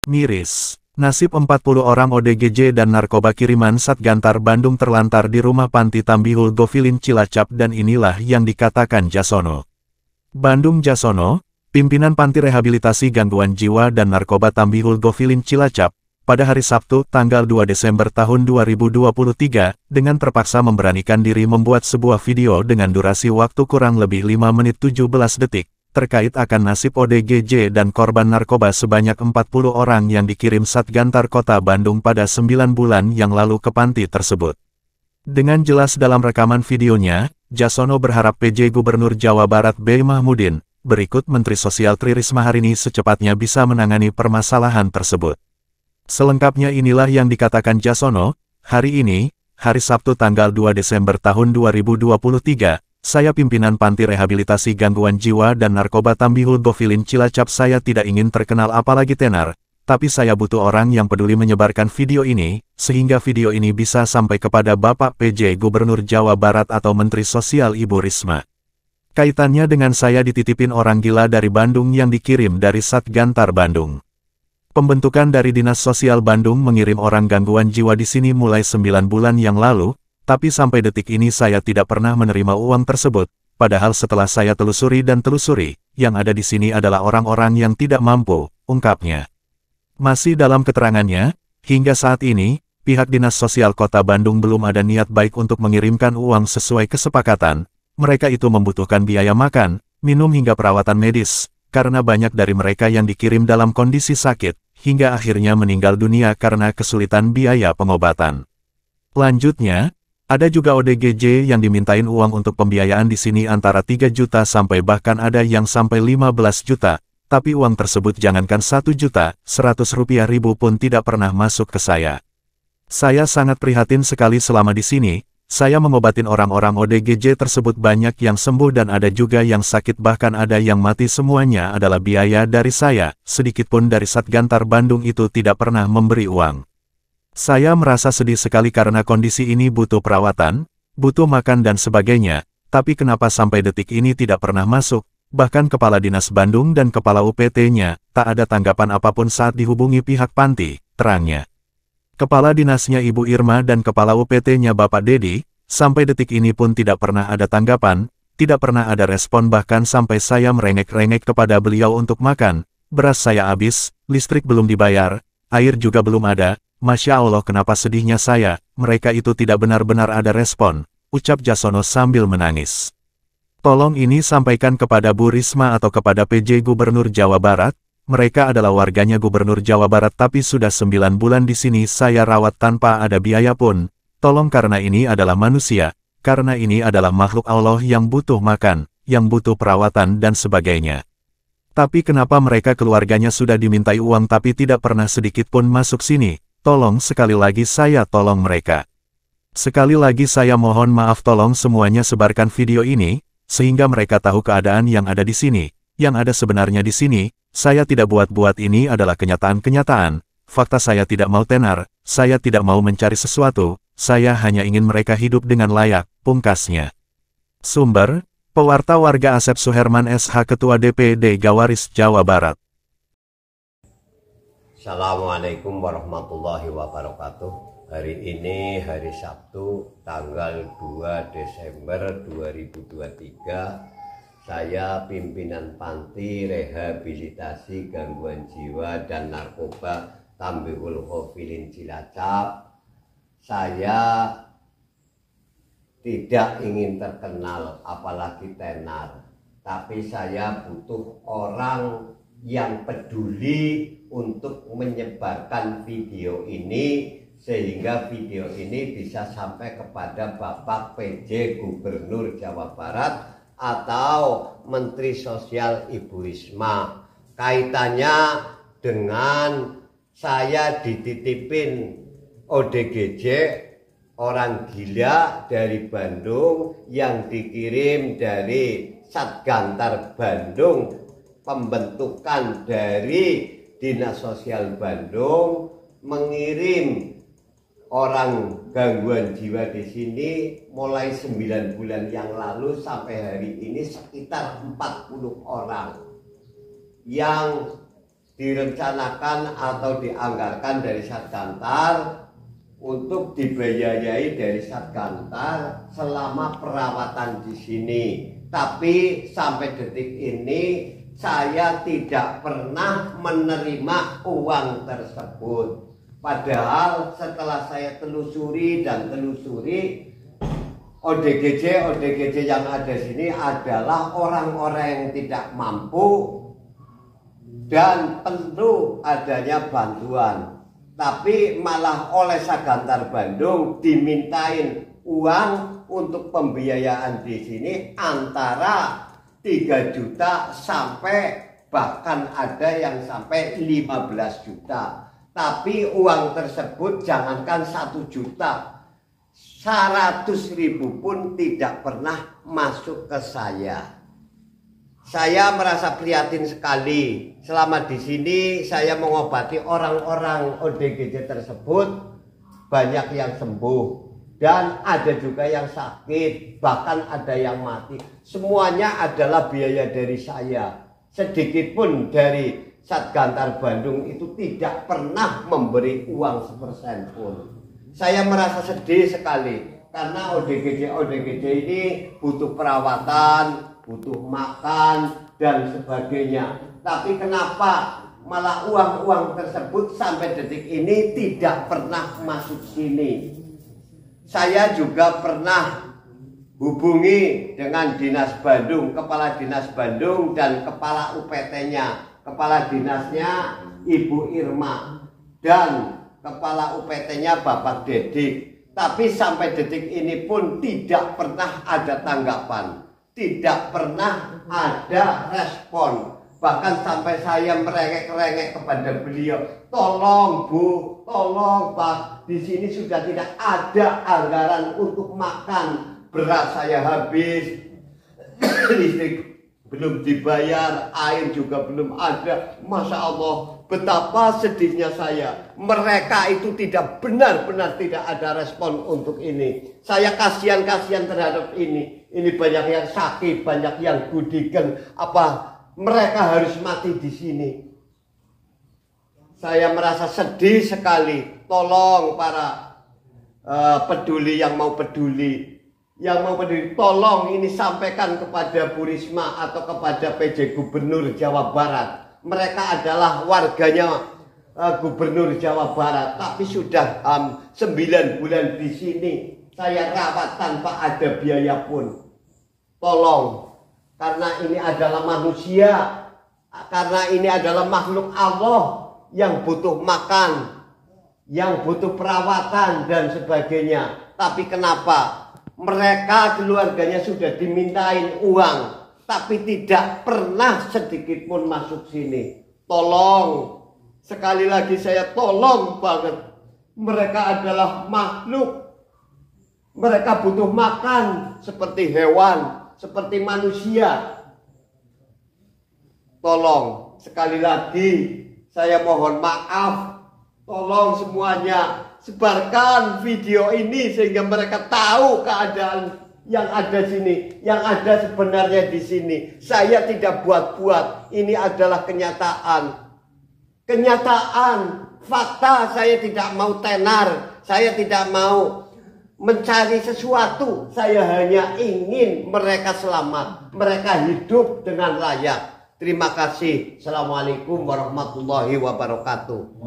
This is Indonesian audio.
Miris. Nasib 40 orang ODGJ dan narkoba kiriman Satgantar Bandung terlantar di rumah panti Tambihul Gofilin Cilacap dan inilah yang dikatakan Jasono. Bandung Jasono, pimpinan Panti Rehabilitasi Gangguan Jiwa dan Narkoba Tambihul Gofilin Cilacap, pada hari Sabtu tanggal 2 Desember tahun 2023, dengan terpaksa memberanikan diri membuat sebuah video dengan durasi waktu kurang lebih 5 menit 17 detik. Terkait akan nasib ODGJ dan korban narkoba sebanyak 40 orang yang dikirim Satgantar Kota Bandung pada 9 bulan yang lalu ke panti tersebut. Dengan jelas dalam rekaman videonya, Jasono berharap PJ Gubernur Jawa Barat B. Mahmudin, berikut Menteri Sosial Tri Risma hari ini secepatnya bisa menangani permasalahan tersebut. Selengkapnya inilah yang dikatakan Jasono, hari ini, hari Sabtu tanggal 2 Desember tahun 2023, saya pimpinan Panti Rehabilitasi Gangguan Jiwa dan Narkoba Tambihul Gofilin Cilacap, saya tidak ingin terkenal apalagi tenar, tapi saya butuh orang yang peduli menyebarkan video ini, sehingga video ini bisa sampai kepada Bapak PJ Gubernur Jawa Barat atau Menteri Sosial Ibu Risma. Kaitannya dengan saya dititipin orang gila dari Bandung yang dikirim dari Satgantar Bandung. Pembentukan dari Dinas Sosial Bandung mengirim orang gangguan jiwa di sini mulai 9 bulan yang lalu, tapi sampai detik ini saya tidak pernah menerima uang tersebut, padahal setelah saya telusuri dan telusuri, yang ada di sini adalah orang-orang yang tidak mampu, ungkapnya. Masih dalam keterangannya, hingga saat ini, pihak Dinas Sosial Kota Bandung belum ada niat baik untuk mengirimkan uang sesuai kesepakatan. Mereka itu membutuhkan biaya makan, minum hingga perawatan medis, karena banyak dari mereka yang dikirim dalam kondisi sakit, hingga akhirnya meninggal dunia karena kesulitan biaya pengobatan. Lanjutnya, ada juga ODGJ yang dimintain uang untuk pembiayaan di sini antara 3 juta sampai bahkan ada yang sampai 15 juta, tapi uang tersebut jangankan 1 juta, 100 rupiah ribu pun tidak pernah masuk ke saya. Saya sangat prihatin sekali selama di sini, saya mengobatin orang-orang ODGJ tersebut banyak yang sembuh dan ada juga yang sakit bahkan ada yang mati, semuanya adalah biaya dari saya, sedikitpun dari Satgantar Bandung itu tidak pernah memberi uang. Saya merasa sedih sekali karena kondisi ini butuh perawatan, butuh makan dan sebagainya, tapi kenapa sampai detik ini tidak pernah masuk, bahkan Kepala Dinas Bandung dan Kepala UPT-nya, tak ada tanggapan apapun saat dihubungi pihak panti, terangnya. Kepala Dinasnya Ibu Irma dan Kepala UPT-nya Bapak Dedi, sampai detik ini pun tidak pernah ada tanggapan, tidak pernah ada respon bahkan sampai saya merengek-rengek kepada beliau untuk makan, beras saya habis, listrik belum dibayar, air juga belum ada. Masya Allah, kenapa sedihnya saya, mereka itu tidak benar-benar ada respon, ucap Jasono sambil menangis. Tolong ini sampaikan kepada Bu Risma atau kepada PJ Gubernur Jawa Barat, mereka adalah warganya Gubernur Jawa Barat tapi sudah 9 bulan di sini saya rawat tanpa ada biaya pun, tolong karena ini adalah manusia, karena ini adalah makhluk Allah yang butuh makan, yang butuh perawatan dan sebagainya. Tapi kenapa mereka keluarganya sudah dimintai uang tapi tidak pernah sedikit pun masuk sini? Tolong sekali lagi saya tolong mereka. Sekali lagi saya mohon maaf, tolong semuanya sebarkan video ini, sehingga mereka tahu keadaan yang ada di sini, yang ada sebenarnya di sini. Saya tidak buat-buat, ini adalah kenyataan-kenyataan, fakta, saya tidak mau tenar, saya tidak mau mencari sesuatu, saya hanya ingin mereka hidup dengan layak, pungkasnya. Sumber, pewarta warga Asep Suherman SH Ketua DPD Gawaris Jawa Barat. Assalamualaikum warahmatullahi wabarakatuh. Hari ini hari Sabtu tanggal 2 Desember 2023. Saya pimpinan Panti Rehabilitasi Gangguan Jiwa dan Narkoba Tambihul Gofilin Cilacap. Saya tidak ingin terkenal apalagi tenar, tapi saya butuh orang yang peduli untuk menyebarkan video ini sehingga video ini bisa sampai kepada Bapak PJ Gubernur Jawa Barat atau Menteri Sosial Ibu Risma. Kaitannya dengan saya dititipin ODGJ, orang gila dari Bandung yang dikirim dari Satgantar Bandung, pembentukan dari Dinas Sosial Bandung, mengirim orang gangguan jiwa di sini mulai 9 bulan yang lalu sampai hari ini sekitar 40 orang yang direncanakan atau dianggarkan dari Satgantar untuk dibiayai dari Satgantar selama perawatan di sini. Tapi sampai detik ini saya tidak pernah menerima uang tersebut. Padahal setelah saya telusuri dan telusuri, ODGJ yang ada sini adalah orang-orang yang tidak mampu dan perlu adanya bantuan. Tapi malah oleh Satgantar Bandung dimintain uang untuk pembiayaan di sini antara 3 juta sampai bahkan ada yang sampai 15 juta. Tapi uang tersebut jangankan 1 juta, 100.000 pun tidak pernah masuk ke saya. Saya merasa prihatin sekali. Selama di sini saya mengobati orang-orang ODGJ tersebut, banyak yang sembuh dan ada juga yang sakit, bahkan ada yang mati. Semuanya adalah biaya dari saya. Sedikit pun dari Satgantar Bandung itu tidak pernah memberi uang sepersen pun. Saya merasa sedih sekali karena ODGJ ini butuh perawatan, butuh makan dan sebagainya. Tapi kenapa malah uang-uang tersebut sampai detik ini tidak pernah masuk sini? Saya juga pernah hubungi dengan Dinas Bandung, Kepala Dinas Bandung dan Kepala UPT-nya. Kepala dinasnya Ibu Irma dan Kepala UPT-nya Bapak Dedik. Tapi sampai detik ini pun tidak pernah ada tanggapan, tidak pernah ada respon. Bahkan sampai saya merengek-rengek kepada beliau, tolong Bu, tolong Pak, di sini sudah tidak ada anggaran untuk makan, beras saya habis, listrik belum dibayar, air juga belum ada. Masya Allah, betapa sedihnya saya. Mereka itu tidak benar-benar tidak ada respon untuk ini. Saya kasihan-kasihan terhadap ini. Ini banyak yang sakit, banyak yang gudikan. Apa mereka harus mati di sini? Saya merasa sedih sekali. Tolong para peduli yang mau peduli. Yang mau peduli, tolong ini sampaikan kepada Bu Risma atau kepada PJ Gubernur Jawa Barat. Mereka adalah warganya Gubernur Jawa Barat, tapi sudah 9 bulan di sini saya rawat tanpa ada biaya pun. Tolong, karena ini adalah manusia, karena ini adalah makhluk Allah yang butuh makan, yang butuh perawatan dan sebagainya. Tapi kenapa? Mereka keluarganya sudah dimintain uang, tapi tidak pernah sedikit pun masuk sini. Tolong, sekali lagi saya tolong banget. Mereka adalah makhluk. Mereka butuh makan seperti hewan, seperti manusia. Tolong, sekali lagi saya mohon maaf. Tolong semuanya, sebarkan video ini sehingga mereka tahu keadaan yang ada sini, yang ada sebenarnya di sini. Saya tidak buat-buat, ini adalah kenyataan. Kenyataan, fakta. Saya tidak mau tenar, saya tidak mau mencari sesuatu. Saya hanya ingin mereka selamat, mereka hidup dengan layak. Terima kasih. Assalamualaikum warahmatullahi wabarakatuh.